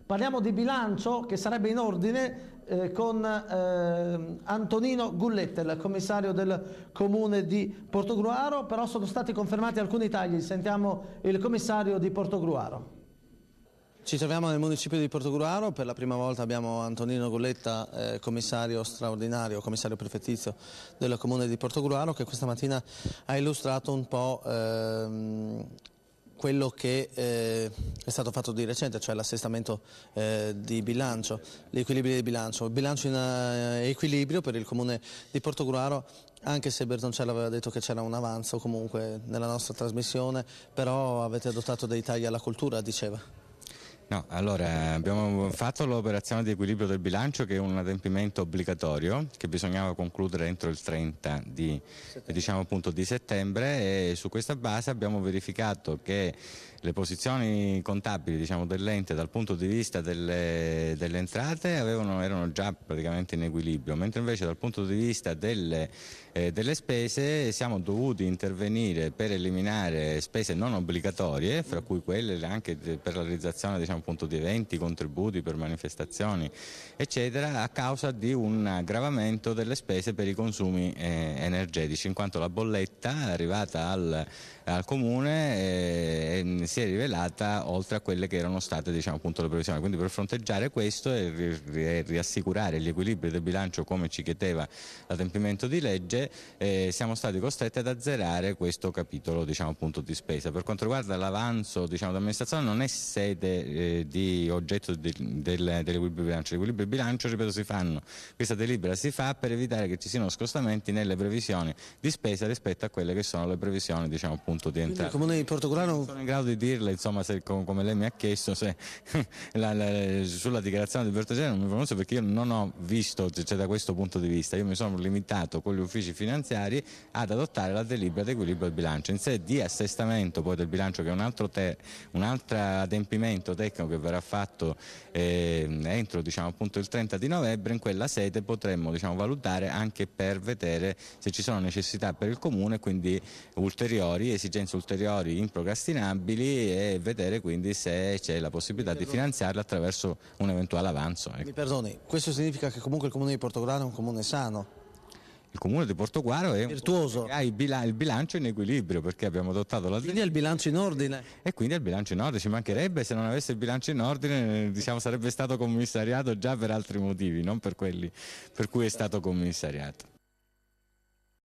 Parliamo di bilancio che sarebbe in ordine con Antonino Gulletta, il commissario del comune di Portogruaro, però sono stati confermati alcuni tagli. Sentiamo il commissario di Portogruaro. Ci troviamo nel municipio di Portogruaro, per la prima volta abbiamo Antonino Gulletta, commissario straordinario, commissario prefettizio del comune di Portogruaro, che questa mattina ha illustrato un po' quello che è stato fatto di recente, cioè l'assestamento di bilancio, gli equilibri di bilancio. Il bilancio in equilibrio per il comune di Portogruaro, anche se Bertoncello aveva detto che c'era un avanzo comunque nella nostra trasmissione, però avete adottato dei tagli alla cultura, diceva. No, allora abbiamo fatto l'operazione di equilibrio del bilancio, che è un adempimento obbligatorio che bisognava concludere entro il 30 di settembre, e su questa base abbiamo verificato che le posizioni contabili dell'ente dal punto di vista delle entrate erano già praticamente in equilibrio, mentre invece dal punto di vista delle spese siamo dovuti intervenire per eliminare spese non obbligatorie, fra cui quelle anche per la realizzazione di eventi, contributi per manifestazioni eccetera, a causa di un aggravamento delle spese per i consumi energetici, in quanto la bolletta arrivata al comune si è rivelata oltre a quelle che erano state le previsioni. Quindi per fronteggiare questo e riassicurare gli equilibri del bilancio come ci chiedeva l'adempimento di legge, siamo stati costretti ad azzerare questo capitolo di spesa. Per quanto riguarda l'avanzo d'amministrazione, non è sede di oggetto dell'equilibrio di bilancio. L'equilibrio di bilancio, ripeto, questa delibera si fa per evitare che ci siano scostamenti nelle previsioni di spesa rispetto a quelle che sono le previsioni di entrata. Il comune di Portogruaro non sono in grado di dirle, se, come lei mi ha chiesto, se sulla dichiarazione di Bertoncello non mi pronuncio, perché io non ho visto, da questo punto di vista. Io mi sono limitato con gli uffici finanziari ad adottare la delibera di equilibrio del bilancio. In sede di assestamento poi del bilancio, che è un altro adempimento tecnico che verrà fatto entro il 30 di novembre, in quella sede potremmo valutare anche per vedere se ci sono necessità per il comune, quindi esigenze ulteriori improcrastinabili, e vedere quindi se c'è la possibilità di finanziarla attraverso un eventuale avanzo. Ecco. Mi perdoni, questo significa che comunque il comune di Portogruaro è un comune sano? Il comune di Portogruaro è virtuoso, ha il bilancio in equilibrio, perché abbiamo adottato la quindi è il bilancio in ordine. E quindi è il bilancio in ordine. Ci mancherebbe, se non avesse il bilancio in ordine, sarebbe stato commissariato già per altri motivi, non per quelli per cui è stato commissariato.